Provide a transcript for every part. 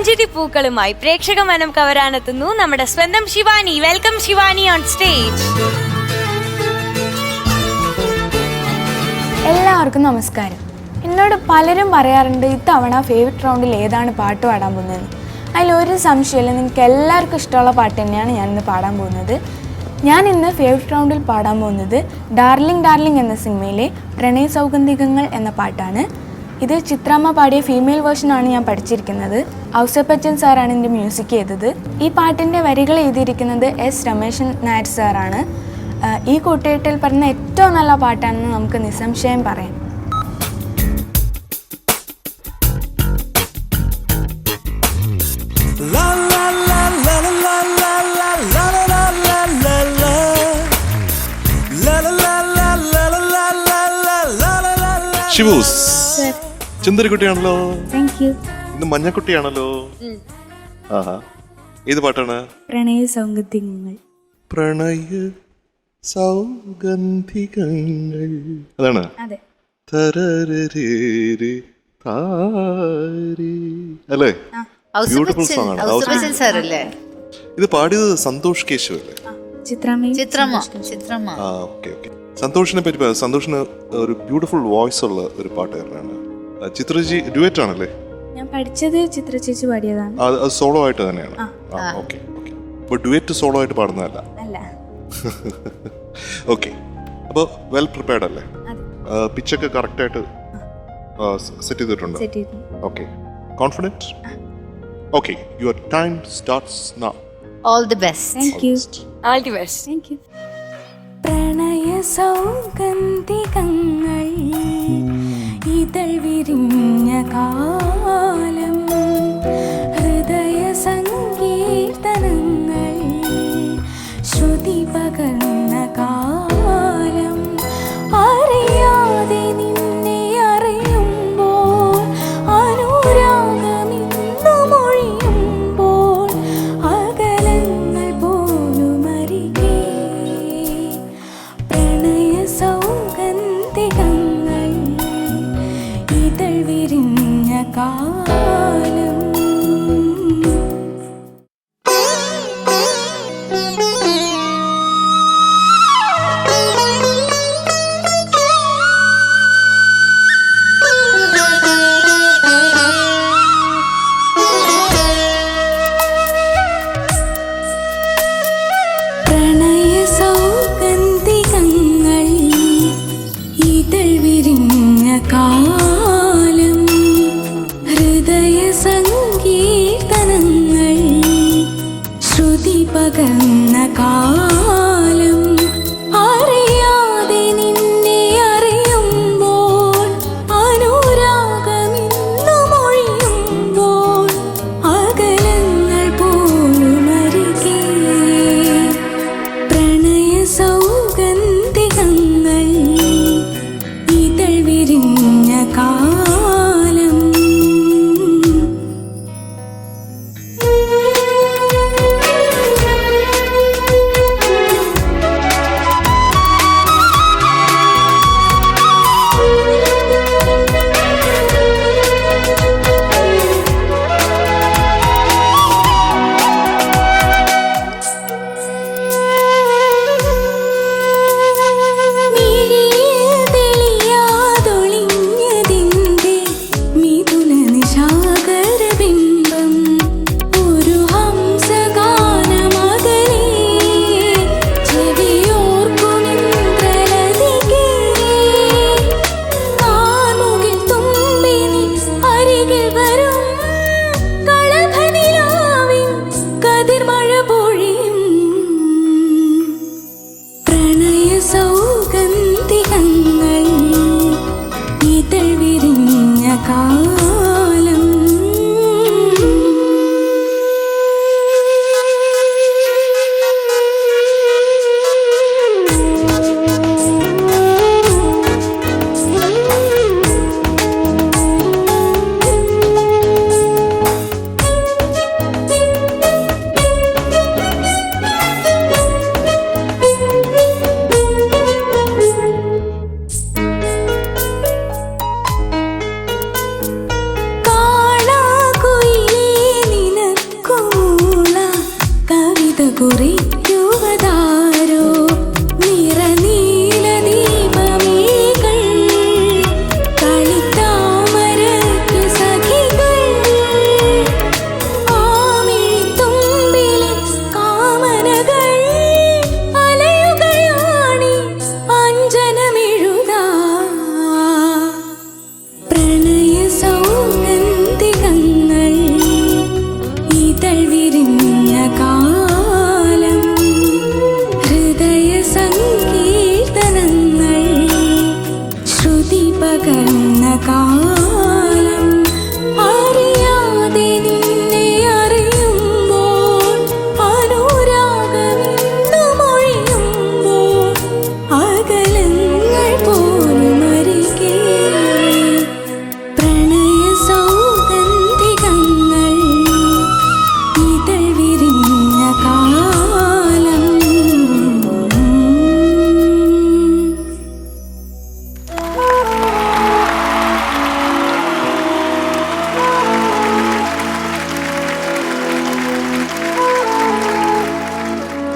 മൊഞ്ചിതി പൂക്കളുമായി പ്രേക്ഷക മനം കവരാനെത്തുന്നു നമ്മുടെ സ്വന്തം Shivani. Welcome Shivani on stage. എല്ലാവർക്കും നമസ്കാരം. എന്നോട് പലരും പറയാറുണ്ട് ഇത്തവണ ഫേവറേറ്റ് റൗണ്ടിൽ ഏതാണ് പാട്ട് പാടാൻ പോകുന്നത്. അതിലൊരു സംശയമില്ല, നിങ്ങൾക്ക് എല്ലാവർക്കും ഇഷ്ടമുള്ള പാട്ട് തന്നെയാണ് ഞാനിന്ന് പാടാൻ പോകുന്നത്. ഞാൻ ഇന്ന് ഫേവറേറ്റ് റൗണ്ടിൽ പാടാൻ പോകുന്നത് ഡാർലിംഗ് ഡാർലിംഗ് എന്ന സിനിമയിലെ പ്രണയ സൗഗന്ധികങ്ങൾ എന്ന പാട്ടാണ്. ഇത് ചിത്രമ്മ പാടിയ ഫീമെയിൽ വേർഷനാണ് ഞാൻ പഠിച്ചിരിക്കുന്നത്. ഔസേപ്പച്ചൻ സാറാണ് ഇതിൻ്റെ മ്യൂസിക് ചെയ്തത്. ഈ പാട്ടിൻ്റെ വരികൾ എഴുതിയിരിക്കുന്നത് എസ് രമേശൻ നായർ സാറാണ്. ഈ കൂട്ടുകെട്ടിൽ പറഞ്ഞ ഏറ്റവും നല്ല പാട്ടാണെന്ന് നമുക്ക് നിസ്സംശയം പറയാം. ഷിവൂസ് ചുന്ദരിക്കുട്ടിയാണല്ലോ. ഇന്ന് മഞ്ഞക്കുട്ടിയാണല്ലോ. ആഹാ, ഏത് പാട്ടാണ്? പ്രണയ സൗഗന്ധികങ്ങൾ. പ്രണയ സൗഗന്ധികങ്ങൾ അതാണ്. അതെ. അല്ലേ? ബ്യൂട്ടിഫുൾ സോങ് ആണ്. ഇത് പാടിയത് സന്തോഷ് കേശവ് അല്ലേ? ചിത്രമ്മ. ഓക്കെ. സന്തോഷിനെ പറ്റി, സന്തോഷിന് ഒരു ബ്യൂട്ടിഫുൾ വോയിസ് ഉള്ള ഒരു പാട്ടുകാരനാണ്. ചിത്രജി ഡ്യുവറ്റ് ആണല്ലേ? ഞാൻ പഠിച്ചത് ചിത്ര ചേച്ചി പാടിയതാണ്. അത് സോളോ ആയിട്ട് തന്നെയാണ്. ഓക്കെ. അപ്പോൾ ഡ്യുവറ്റ് സോളോ ആയിട്ട് പാടുന്നതല്ല. ഓക്കെ. അപ്പോൾ വെൽ പ്രിപ്പയർഡ് അല്ലേ? പിച്ചൊക്കെ കറക്റ്റായിട്ട് സെറ്റ് ചെയ്തിട്ടുണ്ട്. Okay. Confident? Okay, your time starts now. All the best. Thank you. All the best. Thank you. പ്രണയ സൗഗന്ധികങ്ങൾ ഇതൾ വിരിഞ്ഞ കാലം, ഹൃദയ സങ്കീർത്തനങ്ങൾ ശ്രുതി പകർന്ന കാലം, അറിയാതെ നിന്നെ അറിയുമ്പോൾ അനുരാഗമിന്നു മൊഴിയുമ്പോൾ അകലങ്ങൾ പോലും അരികെ. പ്രണയ സൗഗന്ധികങ്ങൾ ഇതൾ വിരിഞ്ഞ കാലം. പ്രണയ സൗഗന്ധികങ്ങൾ ഇതൾ വിരിഞ്ഞ കാലം, ഹൃദയ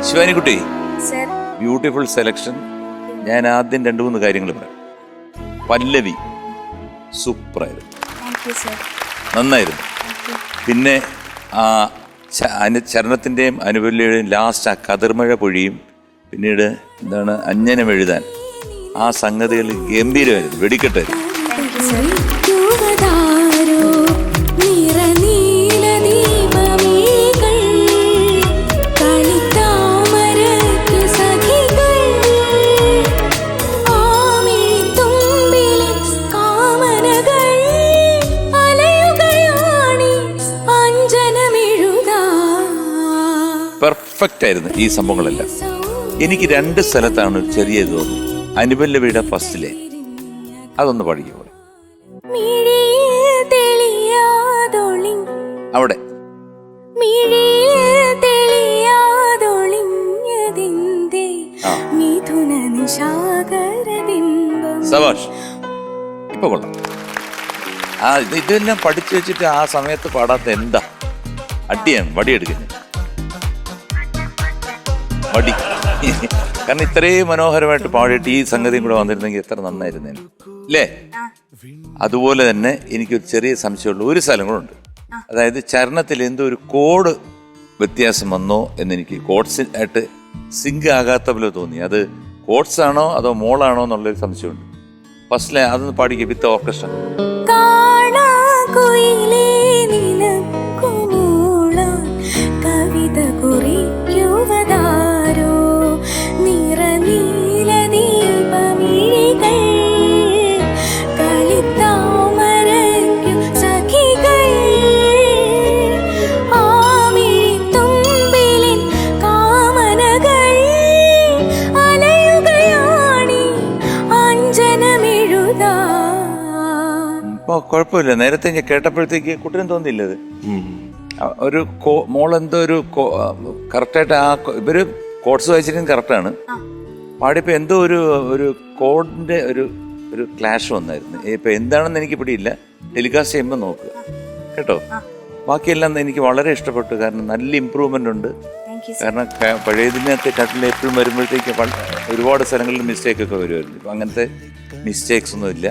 ശിവാനിക്കുട്ടി, സർ. Beautiful selection. ഞാൻ ആദ്യം 2-3 കാര്യങ്ങൾ പറയാം. പല്ലവി സൂപ്പറായിരുന്നു, താങ്ക് യു സർ. നന്നായിരുന്നു. പിന്നെ ആ ചരണത്തിൻ്റെയും അനുപല്ലയുടെയും ലാസ്റ്റ് ആ കതിർമഴ പൊഴിയും പിന്നീട് എന്താണ് അഞ്ജനം എഴുതാൻ, ആ സംഗതികൾ ഗംഭീരമായിരുന്നു, വെടിക്കെട്ടായിരുന്നു. പെർഫെക്റ്റ് ആയിരുന്നു ഈ സംഭവങ്ങളെല്ലാം. എനിക്ക് 2 സ്ഥലത്താണ് ഒരു ചെറിയ ഇത് തോന്നി. അനുപല്ലവിയുടെ ഫസ്റ്റിലെ അതൊന്ന് പഠിക്കും അവിടെ. സവാഷ്, ഇപ്പൊ കൊള്ളാം. ഇതെല്ലാം പഠിച്ചു വെച്ചിട്ട് ആ സമയത്ത് പാടാത്ത എന്താ? അടിയാണ്, വടിയെടുക്കുന്നത് വടി. കാരണം ഇത്രയും മനോഹരമായിട്ട് പാടിയിട്ട് ഈ സംഗതിയും കൂടെ വന്നിരുന്നെങ്കിൽ എത്ര നന്നായിരുന്നേനെ അല്ലേ? അതുപോലെ തന്നെ എനിക്കൊരു ചെറിയ സംശയമുള്ള ഒരു സ്ഥലം കൂടെ ഉണ്ട്. അതായത് ചരണത്തിൽ എന്തോ ഒരു കോഡ് വ്യത്യാസം വന്നോ എന്നെനിക്ക് കോഡ്സ് ആയിട്ട് സിങ്ക് ആകാത്ത പോലെ തോന്നി. അത് കോഡ്സ് ആണോ അതോ മോളാണോ എന്നുള്ളൊരു സംശയമുണ്ട്. ഫസ്റ്റിലെ അതൊന്ന് പാടിക്കുക വിത്ത് ഓർക്കസ്ട്ര. കുഴപ്പമില്ല. നേരത്തെ ഞാൻ കേട്ടപ്പോഴത്തേക്ക് കുട്ടനും തോന്നിയില്ല അത് ഒരു മോളെന്തോ ഒരു കറക്റ്റായിട്ട് ആ ഇവര് കോഡ്സ് വായിച്ചിട്ടും കറക്റ്റാണ് പാടിയപ്പോൾ എന്തോ ഒരു കോഡിന്റെ ഒരു ക്ലാഷ് വന്നായിരുന്നു. ഇപ്പൊ എന്താണെന്ന് എനിക്ക് പിടിയില്ല. ടെലികാസ്റ്റ് ചെയ്യുമ്പോൾ നോക്കുക കേട്ടോ. ബാക്കിയെല്ലാം എനിക്ക് വളരെ ഇഷ്ടപ്പെട്ടു. കാരണം നല്ല ഇമ്പ്രൂവ്മെന്റ് ഉണ്ട്. കാരണം പഴയതിനകത്ത് കട്ടിൽ എപ്പോഴും വരുമ്പോഴത്തേക്ക് ഒരുപാട് സ്ഥലങ്ങളിൽ മിസ്റ്റേക്ക് ഒക്കെ വരുമായിരുന്നു. ഇപ്പം അങ്ങനത്തെ മിസ്റ്റേക്സ് ഒന്നും ഇല്ല.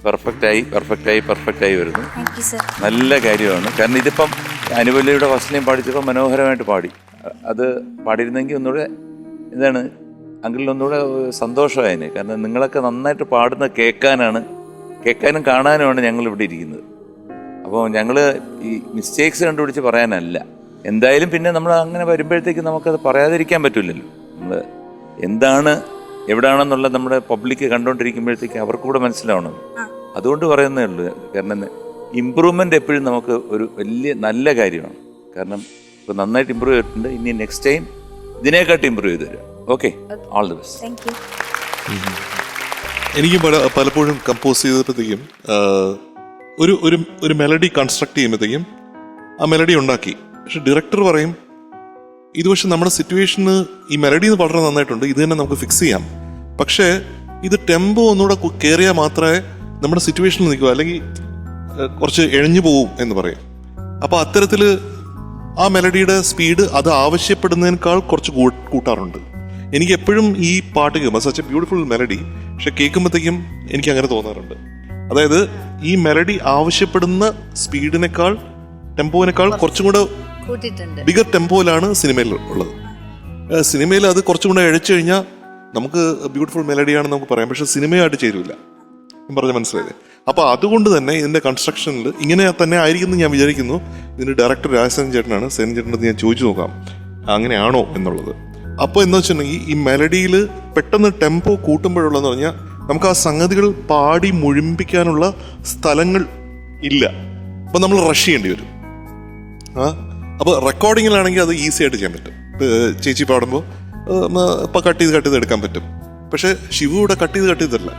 പെർഫെക്റ്റായി വരുന്നു. നല്ല കാര്യമാണ്. കാരണം ഇതിപ്പം അനുപല്ലയുടെ ഫസ്റ്റിനെയും പാടിച്ചപ്പോൾ മനോഹരമായിട്ട് പാടി. അത് പാടിയിരുന്നെങ്കിൽ ഒന്നുകൂടെ എന്താണ് അങ്കിളിനൊന്നുകൂടെ സന്തോഷമായതിന്. കാരണം നിങ്ങളൊക്കെ നന്നായിട്ട് പാടുന്ന കേൾക്കാനും കാണാനുമാണ് ഞങ്ങൾ ഇവിടെ ഇരിക്കുന്നത്. അപ്പോൾ ഞങ്ങൾ ഈ മിസ്റ്റേക്സ് കണ്ടുപിടിച്ച് പറയാനല്ല. എന്തായാലും പിന്നെ നമ്മൾ അങ്ങനെ വരുമ്പോഴത്തേക്ക് നമുക്കത് പറയാതിരിക്കാൻ പറ്റില്ലല്ലോ. നമ്മൾ എന്താണ് എവിടെയാണെന്നുള്ളത് നമ്മുടെ പബ്ലിക് കണ്ടുകൊണ്ടിരിക്കുമ്പോഴത്തേക്ക് അവർക്കൂടെ മനസ്സിലാവണം. അതുകൊണ്ട് പറയുന്നേ ഉള്ളൂ. കാരണം ഇമ്പ്രൂവ്മെൻ്റ് എപ്പോഴും നമുക്ക് ഒരു വലിയ നല്ല കാര്യമാണ്. കാരണം ഇപ്പോൾ നന്നായിട്ട് ഇമ്പ്രൂവ് ചെയ്തിട്ടുണ്ട്. ഇനി നെക്സ്റ്റ് ടൈം ഇതിനെക്കാട്ടി ഇമ്പ്രൂവ് ചെയ്ത് തരാം. Okay, all the best. എനിക്ക് പലപ്പോഴും കമ്പോസ് ചെയ്തപ്പോഴത്തേക്കും ഒരു മെലഡി കൺസ്ട്രക്ട് ചെയ്യുമ്പോഴത്തേക്കും ആ മെലഡി ഉണ്ടാക്കി. പക്ഷെ ഡയറക്ടർ പറയും ഇത് പക്ഷെ നമ്മുടെ സിറ്റുവേഷന് ഈ മെലഡി വളരെ നന്നായിട്ടുണ്ട്, ഇത് തന്നെ നമുക്ക് ഫിക്സ് ചെയ്യാം. പക്ഷേ ഇത് ടെമ്പോ ഒന്നുകൂടെ കയറിയാൽ മാത്രമേ നമ്മുടെ സിറ്റുവേഷനിൽ നിൽക്കുക, അല്ലെങ്കിൽ കുറച്ച് എഴഞ്ഞു പോവും എന്ന് പറയും. അപ്പോൾ അത്തരത്തിൽ ആ മെലഡിയുടെ സ്പീഡ് അത് ആവശ്യപ്പെടുന്നതിനേക്കാൾ കുറച്ച് കൂട്ടാറുണ്ട്. എനിക്ക് എപ്പോഴും ഈ പാട്ട് കേൾക്കുമ്പോൾ സച്ച് എ ബ്യൂട്ടിഫുൾ മെലഡി, പക്ഷെ കേൾക്കുമ്പോഴത്തേക്കും എനിക്ക് അങ്ങനെ തോന്നാറുണ്ട്. അതായത് ഈ മെലഡി ആവശ്യപ്പെടുന്ന സ്പീഡിനേക്കാൾ ടെമ്പോവിനേക്കാൾ കുറച്ചും കൂടെ ബിഗർ ടെമ്പോയിലാണ് സിനിമയിൽ ഉള്ളത്. സിനിമയിൽ അത് കുറച്ചും കൂടെ ഇഴച്ചു കഴിഞ്ഞാൽ നമുക്ക് ബ്യൂട്ടിഫുൾ മെലഡിയാണെന്ന് നമുക്ക് പറയാം. പക്ഷെ സിനിമയായിട്ട് ചേരില്ല, പറഞ്ഞ മനസ്സിലായില്ലേ? അപ്പോൾ അതുകൊണ്ട് തന്നെ ഇതിൻ്റെ കൺസ്ട്രക്ഷനിൽ ഇങ്ങനെ തന്നെ ആയിരിക്കും ഞാൻ വിചാരിക്കുന്നു. ഇതിൻ്റെ ഡയറക്ടർ രാജസേനൻ ചേട്ടനാണ്. സേനൻ ചേട്ടനടുത്ത് ഞാൻ ചോദിച്ചു നോക്കാം അങ്ങനെയാണോ എന്നുള്ളത്. അപ്പോൾ എന്താ വെച്ചിട്ടുണ്ടെങ്കിൽ ഈ മെലഡിയിൽ പെട്ടെന്ന് ടെമ്പോ കൂട്ടുമ്പോഴുള്ളതെന്ന് പറഞ്ഞാൽ നമുക്ക് ആ സംഗതികൾ പാടി മുഴുമിപ്പിക്കാനുള്ള സ്ഥലങ്ങൾ ഇല്ല. അപ്പം നമ്മൾ റഷ് ചെയ്യേണ്ടി വരും. അപ്പോൾ റെക്കോർഡിങ്ങിലാണെങ്കിൽ അത് ഈസി ആയിട്ട് ചെയ്യാൻ പറ്റും. ചേച്ചി പാടുമ്പോൾ ഇപ്പം കട്ട് ചെയ്ത് എടുക്കാൻ പറ്റും. പക്ഷേ ഷിവു ഇവിടെ കട്ട് ചെയ്തല്ല,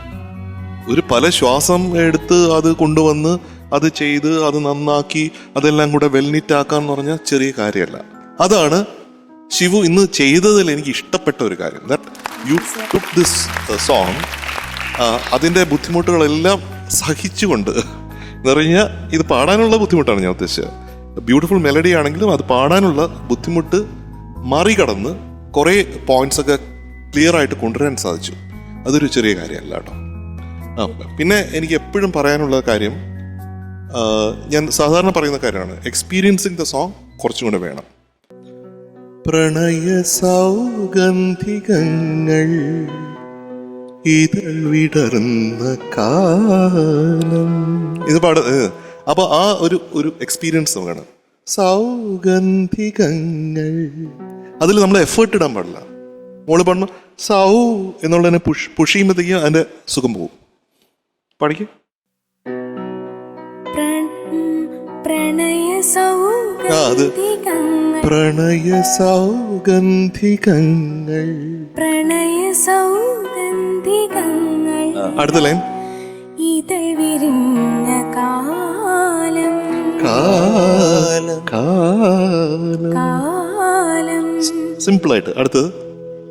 ഒരു പല ശ്വാസം എടുത്ത് അത് കൊണ്ടുവന്ന് അത് ചെയ്ത് അത് നന്നാക്കി അതെല്ലാം കൂടെ വെൽനിറ്റ് ആക്കാന്ന് പറഞ്ഞാൽ ചെറിയ കാര്യമല്ല. അതാണ് ഷിവു ഇന്ന് ചെയ്തതിൽ എനിക്ക് ഇഷ്ടപ്പെട്ട ഒരു കാര്യം. That you took this song, അതിൻ്റെ ബുദ്ധിമുട്ടുകളെല്ലാം സഹിച്ചുകൊണ്ട് എന്ന് പറഞ്ഞാൽ ഇത് പാടാനുള്ള ബുദ്ധിമുട്ടാണ് ഞാൻ ഉദ്ദേശിച്ചത്. ബ്യൂട്ടിഫുൾ മെലഡി ആണെങ്കിലും അത് പാടാനുള്ള ബുദ്ധിമുട്ട് മറികടന്ന് കുറേ പോയിന്റ്സ് ഒക്കെ ക്ലിയർ ആയിട്ട് കൊണ്ടുവരാൻ സാധിച്ചു. അതൊരു ചെറിയ കാര്യമല്ല കേട്ടോ. പിന്നെ എനിക്ക് എപ്പോഴും പറയാനുള്ള കാര്യം, ഞാൻ സാധാരണ പറയുന്ന കാര്യമാണ്, എക്സ്പീരിയൻസിങ് ദ സോങ് കുറച്ചും കൂടെ വേണം. പ്രണയ സൗഗന്ധികങ്ങൾ ഇതൾ വിടർന്ന കാലം, ഇത് അപ്പൊ ആ ഒരു എക്സ്പീരിയൻസ് വേണം. സൗഗന്ധികങ്ങൾ, അതിൽ നമ്മൾ എഫേർട്ട് ഇടാൻ പാടില്ല. മോള് പാടുമ്പോ സൗ എന്നുള്ളതിനെ പുഷ് ചെയ്യുമ്പോഴത്തേക്കും അതിന്റെ സുഖം പോകും. പഠിക്കും. അത് പ്രണയ സൗഗന്ധികങ്ങൾ, പ്രണയ സൗഗന്ധികങ്ങൾ, അടുത്ത ലൈൻ ഇതൾ വിരിഞ്ഞ കാലം, കാലം. സിമ്പിൾ ആയിട്ട്. അടുത്തത്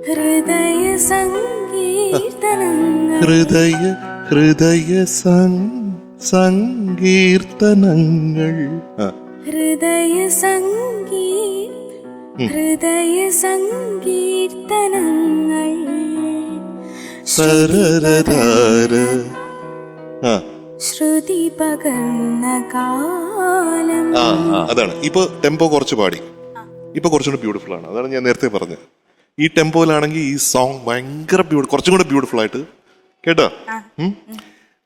ഹൃദയ സങ്കീർത്തനങ്ങൾ, ഹൃദയ സങ്കീർത്തനങ്ങൾ, ഹൃദയ സങ്കീർത്തനങ്ങൾ, സരരധാര. ശ്രുതി പകർന്ന കാലം. അതാണ്. ഇപ്പൊ ടെമ്പോ കുറച്ച് പാടി, ഇപ്പൊ കുറച്ചുകൂടെ ബ്യൂട്ടിഫുൾ ആണ്. അതാണ് ഞാൻ നേരത്തെ പറഞ്ഞത്. ഈ ടെമ്പോയിലാണെങ്കിൽ ഈ സോങ് ഭയങ്കര കുറച്ചും കൂടെ ബ്യൂട്ടിഫുൾ ആയിട്ട് കേട്ടോ.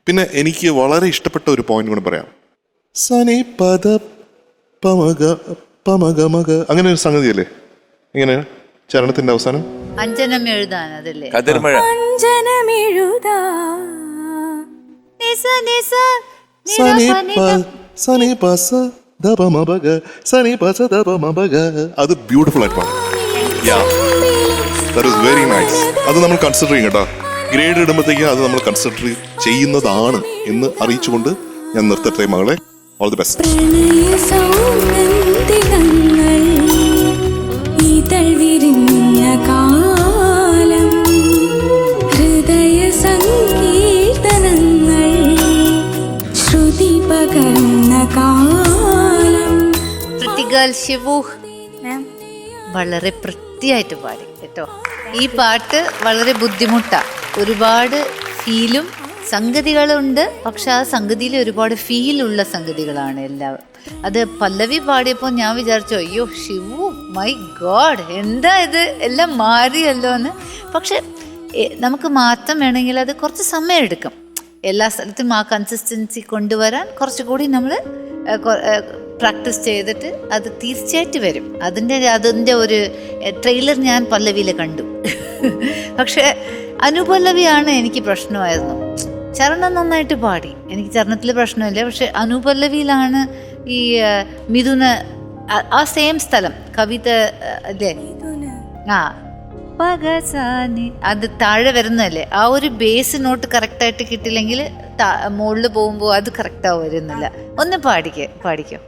പിന്നെ എനിക്ക് വളരെ ഇഷ്ടപ്പെട്ട ഒരു പോയിന്റ് കൂടെ പറയാം. സനി പദ പമഗ പമഗ മഗ, അങ്ങനെ ഒരു സംഗതിയല്ലേ? ഇങ്ങനെ ചരണത്തിന്റെ അവസാനം അഞ്ജനം എഴുതാൻ, അതല്ലേ? കതിർമഴ. അഞ്ജനമെഴുതാ സനി പസ ദപമബഗ, സനി പസ ദപമബഗ. അത് ബ്യൂട്ടിഫുൾ ആയിട്ട് പാടും. That is very nice. അത് നമ്മൾ കൺസിഡർ ചെയ്യും കേട്ടോ. ഗ്രേഡ് ഇടുമ്പോഴത്തേക്കും അത് നമ്മൾ കൺസിഡർ ചെയ്യുന്നതാണ് എന്ന് അറിയിച്ചുകൊണ്ട് ഞാൻ നിർത്തട്ടെ മകളെ. All the best. പ്രണയ സൗഗന്ധികങ്ങൾ, ഇതൾ വിരിഞ്ഞ കാലം, ഹൃദയ സങ്കീർത്തനങ്ങൾ, ശ്രുതി പകർന്ന കാലം. കൃത്തികാൽ ശിവു വളരെ വൃത്തിയായിട്ട് പാടി കേട്ടോ. ഈ പാട്ട് വളരെ ബുദ്ധിമുട്ടാണ്. ഒരുപാട് ഫീലും സംഗതികളുണ്ട്, പക്ഷെ ആ സംഗതിയിൽ ഒരുപാട് ഫീലുള്ള സംഗതികളാണ് എല്ലാം. അത് പല്ലവി പാടിയപ്പോൾ ഞാൻ വിചാരിച്ചു, അയ്യോ ശിവു, മൈ ഗോഡ്, എന്താ ഇത്, എല്ലാം മാറിയല്ലോ എന്ന്. പക്ഷെ നമുക്ക് മാറ്റം വേണമെങ്കിൽ അത് കുറച്ച് സമയം എടുക്കും. എല്ലാ സ്ഥലത്തും ആ കൺസിസ്റ്റൻസി കൊണ്ടുവരാൻ കുറച്ചുകൂടി നമ്മൾ പ്രാക്ടീസ് ചെയ്തിട്ട് അത് തീർച്ചയായിട്ടും വരും. അതിൻ്റെ ഒരു ട്രെയിലർ ഞാൻ പല്ലവിയിൽ കണ്ടു. പക്ഷേ അനുപല്ലവിയാണ് എനിക്ക് പ്രശ്നമായിരുന്നു. ചരണം നന്നായിട്ട് പാടി, എനിക്ക് ചരണത്തിൽ പ്രശ്നമില്ല. പക്ഷെ അനുപല്ലവിയിലാണ് ഈ മിഥുന, ആ സെയിം സ്ഥലം കവിത അല്ലേ, ആ പകസാനി, അത് താഴെ വരുന്നതല്ലേ, ആ ഒരു ബേസ് നോട്ട് കറക്റ്റായിട്ട് കിട്ടില്ലെങ്കിൽ മുകളിൽ പോകുമ്പോൾ അത് കറക്റ്റാവും വരുന്നില്ല. ഒന്ന് പാടിക്കോ.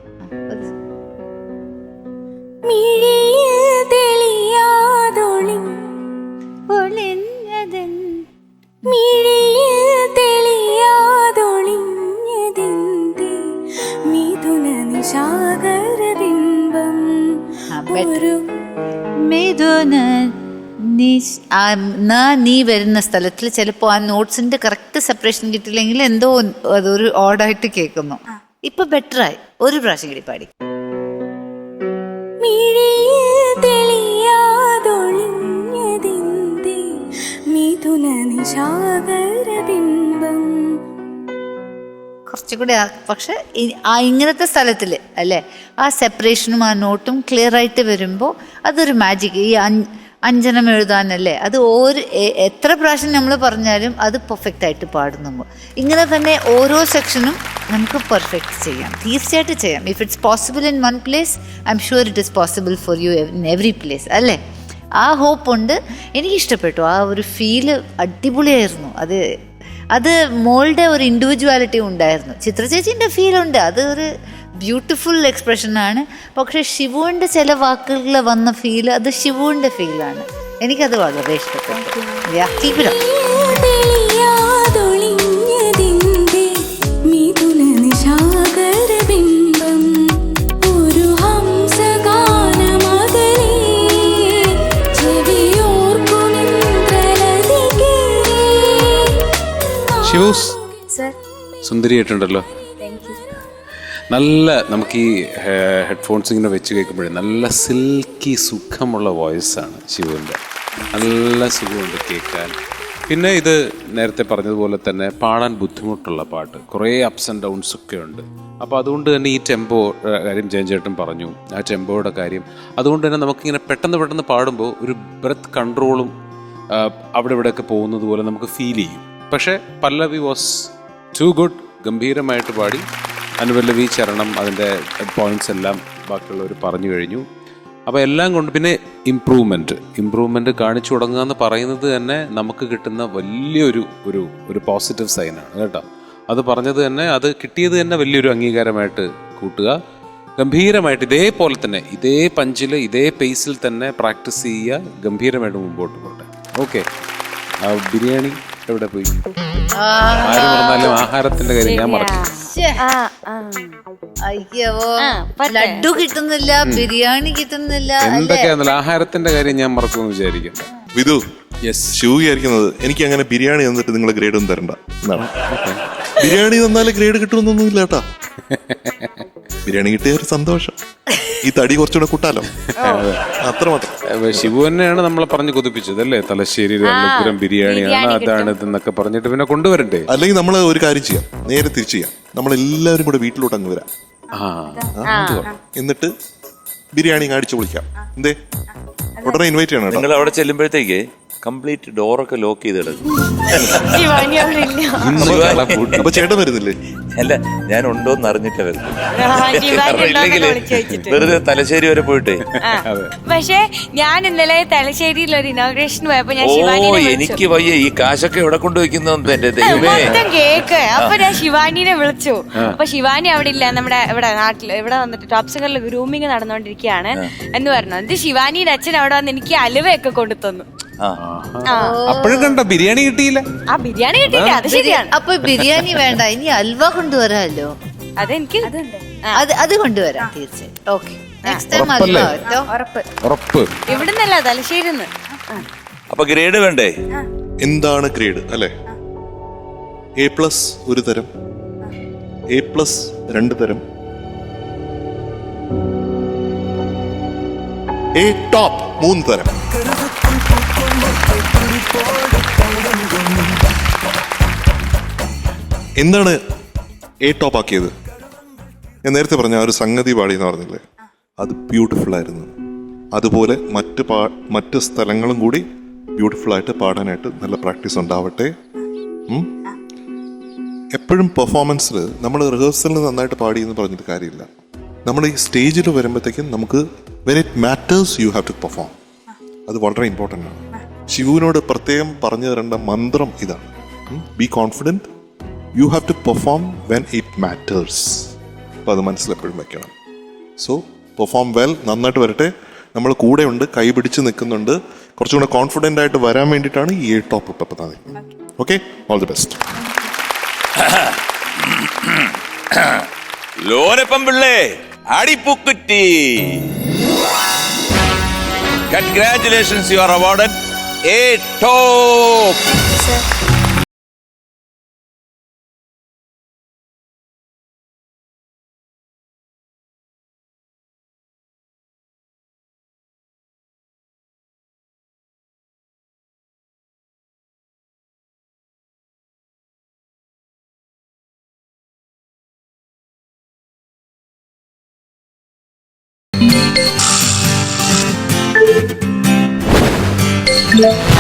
നീ വരുന്ന സ്ഥലത്തിൽ ചിലപ്പോൾ ആ നോട്ട്സിന്റെ കറക്റ്റ് സെപ്പറേഷൻ കിട്ടില്ലെങ്കിൽ എന്തോ അതൊരു ഓഡായിട്ട് കേൾക്കുന്നു. ഇപ്പൊ ബെറ്ററായി. ഒരു പ്രാവശ്യം കൂടി പാടി. കുറച്ചുകൂടി, പക്ഷെ ഇങ്ങനത്തെ സ്ഥലത്തിൽ അല്ലേ, ആ സെപ്പറേഷനും ആ നോട്ടും ക്ലിയർ ആയിട്ട് വരുമ്പോൾ അതൊരു മാജിക്. ഈ അഞ്ജനം എഴുതാനല്ലേ, അത് എത്ര പ്രാവശ്യം നമ്മൾ പറഞ്ഞാലും അത് പെർഫെക്റ്റ് ആയിട്ട് പാടുന്നു. ഇങ്ങനെ തന്നെ ഓരോ സെക്ഷനും നമുക്ക് പെർഫെക്റ്റ് ചെയ്യാം, തീർച്ചയായിട്ടും ചെയ്യാം. If it's possible in one place, I am sure it is possible for you in every place, അല്ലേ? ആ ഹോപ്പുണ്ട്. എനിക്കിഷ്ടപ്പെട്ടു. ആ ഒരു ഫീല് അടിപൊളിയായിരുന്നു. അത് മോളുടെ ഒരു ഇൻഡിവിജ്വാലിറ്റി ഉണ്ടായിരുന്നു. ചിത്ര ചേച്ചീൻ്റെ ഫീലുണ്ട്, അത് ഒരു ബ്യൂട്ടിഫുൾ എക്സ്പ്രഷനാണ്. പക്ഷെ ശിവുവിൻ്റെ ചില വാക്കുകളിൽ വന്ന ഫീൽ, അത് ശിവുവിൻ്റെ ഫീലാണ്. എനിക്കത് വളരെ ഇഷ്ടപ്പെട്ടു. Keep it up. ഒരു ഹംസഗാനമകലേ ചെവി ഫിറൂസ് സുന്ദരിയായിട്ടുണ്ടല്ലോ. നല്ല നമുക്ക് ഈ ഹെഡ്ഫോൺസ് ഇങ്ങനെ വെച്ച് കേൾക്കുമ്പോഴേ നല്ല സിൽക്കി സുഖമുള്ള വോയിസാണ് ശിവുവിൻ്റെ. നല്ല സുഖമുണ്ട് കേൾക്കാൻ. പിന്നെ ഇത് നേരത്തെ പറഞ്ഞതുപോലെ തന്നെ പാടാൻ ബുദ്ധിമുട്ടുള്ള പാട്ട്, കുറേ അപ്സ് ആൻഡ് ഡൗൺസ് ഒക്കെ ഉണ്ട്. അപ്പോൾ അതുകൊണ്ട് തന്നെ ഈ ടെമ്പോ കാര്യം ജയൻചേട്ടൻ പറഞ്ഞു, ആ ടെമ്പോയുടെ കാര്യം. അതുകൊണ്ട് തന്നെ നമുക്കിങ്ങനെ പെട്ടെന്ന് പാടുമ്പോൾ ഒരു ബ്രെത്ത് കൺട്രോളും അവിടെ ഇവിടെയൊക്കെ പോകുന്നത് പോലെ നമുക്ക് ഫീൽ ചെയ്യും. പക്ഷേ പല്ലവി വാസ് ടു ഗുഡ്, ഗംഭീരമായിട്ട് പാടി. അനുപല്ലവി, ചരണം, അതിൻ്റെ പോയിന്റ്സ് എല്ലാം ബാക്കിയുള്ളവർ പറഞ്ഞു കഴിഞ്ഞു. അപ്പോൾ എല്ലാം കൊണ്ട് പിന്നെ ഇമ്പ്രൂവ്മെൻറ്റ് കാണിച്ചു തുടങ്ങുക എന്ന് പറയുന്നത് തന്നെ നമുക്ക് കിട്ടുന്ന വലിയൊരു ഒരു പോസിറ്റീവ് സൈനാണ് കേട്ടോ. അത് പറഞ്ഞത് തന്നെ, അത് കിട്ടിയത് തന്നെ വലിയൊരു അംഗീകാരമായിട്ട് കൂട്ടുക. ഗംഭീരമായിട്ട് ഇതേപോലെ തന്നെ ഇതേ പഞ്ചിൽ ഇതേ പേസിൽ തന്നെ പ്രാക്ടീസ് ചെയ്യുക, ഗംഭീരമായിട്ട് മുമ്പോട്ട് പോട്ടെ. ഓക്കെ. ബിരിയാണി എവിടെ പോയി? ആര് പറഞ്ഞാലും ആഹാരത്തിന്റെ കാര്യം ഞാൻ മറക്കും. അയ്യോ, ലഡു കിട്ടുന്നില്ല, ബിരിയാണി കിട്ടുന്നില്ല, എന്തൊക്കെയാണെന്നല്ല ആഹാരത്തിന്റെ കാര്യം ഞാൻ മറക്കുമെന്ന് വിചാരിക്കണ്ട. വിധു, ഷൂ വിചാരിക്കുന്നത് എനിക്ക് അങ്ങനെ ബിരിയാണി തന്നിട്ട് നിങ്ങൾ ഗ്രേഡ് ഒന്നും തരണ്ട എന്നാണ്. ബിരിയാണി തന്നാലേ ഗ്രേഡ് കിട്ടുമെന്നൊന്നും ഇല്ല കേട്ടാ. ബിരിയാണി കിട്ടിയ ഒരു സന്തോഷം, ഈ തടി കുറച്ചുകൂടെ കൂട്ടാലോ, അത്രമാത്രം. ശിവു തന്നെയാണ് നമ്മളെ പറഞ്ഞു കൊതിപ്പിച്ചത് അല്ലേ, തലശ്ശേരി ബിരിയാണിയാണ് അതാണ് ഇതെന്നൊക്കെ പറഞ്ഞിട്ട് പിന്നെ കൊണ്ടുവരണ്ടേ. അല്ലെങ്കിൽ നമ്മൾ ഒരു കാര്യം ചെയ്യാം, നേരെ തിരിച്ചു ചെയ്യാം. നമ്മളെല്ലാവരും കൂടെ വീട്ടിലോട്ട് അങ്ങ് വരാം, എന്നിട്ട് ബിരിയാണി അടിച്ചു പൊളിക്കാം. എന്തേ, ഉടനെ ഇൻവൈറ്റ് ചെയ്യണം. നിങ്ങൾ അവിടെ ചെല്ലുമ്പോഴത്തേക്ക് കംപ്ലീറ്റ് ഡോറൊക്കെ ലോക്ക് ചെയ്തിടും. അപ്പൊ ചേട്ടൻ വരുന്നില്ലേ? അല്ല, ഞാൻ ഉണ്ടോന്ന് അറിഞ്ഞിട്ടേ വരുന്നു. വെറുതെ തലശ്ശേരി വരെ പോയിട്ടേ. പക്ഷേ ഞാൻ ഇന്നലെ തലശ്ശേരിയിൽ ഒരു ഇനോഗ്രേഷൻ പോയപ്പോ ഞാൻ എനിക്ക് വയ്യ, ഈ കാശൊക്കെ എവിടെ കൊണ്ടുവയ്ക്കുന്നു എന്റെ ദൈവമേ. കേക്ക്. അപ്പൊ ഞാൻ ശിവാനിനെ വിളിച്ചു. അപ്പൊ ശിവാനി അവിടെ ഇല്ല, നമ്മുടെ ഇവിടെ നാട്ടില് ഇവിടെ വന്നിട്ട് ടോപ് സിംഗറിൽ ഗ്രൂമിങ് നടന്നുകൊണ്ടിരിക്കുകയാണ് എന്ന് പറഞ്ഞു. ഇത് ശിവാനിയുടെ അച്ഛൻ അവിടെ വന്ന് എനിക്ക് അലുവയൊക്കെ കൊണ്ടു തന്നു. അപ്പോഴും കണ്ട ബിരിയാണി കിട്ടിയില്ല. ആ ബിരിയാണി കിട്ടിയില്ല, അത് ശരിയാണ്. അപ്പൊ ബിരിയാണി വേണ്ട, ഇനി അൽവ കൊണ്ടുവരാമല്ലോ. അതെനിക്ക് അത് കൊണ്ടുവരാം തീർച്ചയായും. ഓക്കെ, നെക്സ്റ്റ് ടൈം അൽവ കേട്ടോ, ഉറപ്പ്. ഇവിടുന്നല്ല, തലശ്ശേരിന്ന്. അപ്പൊ ഗ്രേഡ് വേണ്ടേ? എന്താണ് ഗ്രേഡ് അല്ലെ? A+ ഒരു തരം, A+ 2 തരം, A ടോപ്പ് 3 തരം. എന്താണ് A ടോപ്പ് ആക്കിയത്? ഞാൻ നേരത്തെ പറഞ്ഞ ഒരു സംഗതി പാടി എന്ന് പറഞ്ഞില്ലേ, അത് ബ്യൂട്ടിഫുൾ ആയിരുന്നു. അതുപോലെ മറ്റ് സ്ഥലങ്ങളും കൂടി ബ്യൂട്ടിഫുൾ ആയിട്ട് പാടാനായിട്ട് നല്ല പ്രാക്ടീസ് ഉണ്ടാവട്ടെ. എപ്പോഴും പെർഫോമൻസിൽ നമ്മൾ റിഹേഴ്സലിൽ നന്നായിട്ട് പാടി എന്ന് പറഞ്ഞിട്ട് കാര്യമില്ല. നമ്മൾ ഈ സ്റ്റേജിൽ വരുമ്പോഴത്തേക്കും നമുക്ക് when it matters you have to perform. അത് വളരെ ഇമ്പോർട്ടൻ്റ് ആണ്. ശിവുവിനോട് പ്രത്യേകം പറഞ്ഞു തരേണ്ട മന്ത്രം ഇതാണ്: be confident, you have to perform when it matters. അപ്പോൾ അത് മനസ്സിലെപ്പോഴും വെക്കണം. സോ പെർഫോം വെൽ, നന്നായിട്ട് വരട്ടെ. നമ്മൾ കൂടെ ഉണ്ട്, കൈ പിടിച്ച് നിൽക്കുന്നുണ്ട്. കുറച്ചും കൂടെ കോൺഫിഡൻ്റ് ആയിട്ട് വരാൻ വേണ്ടിയിട്ടാണ് ഈ A ടോപ്പ് ഇപ്പം നിൽക്കുന്നത്. Okay, all the best. ലോനപ്പം പിള്ളേ, അടിപ്പുക്കുറ്റി, congratulations, you are awarded A top. Yeah.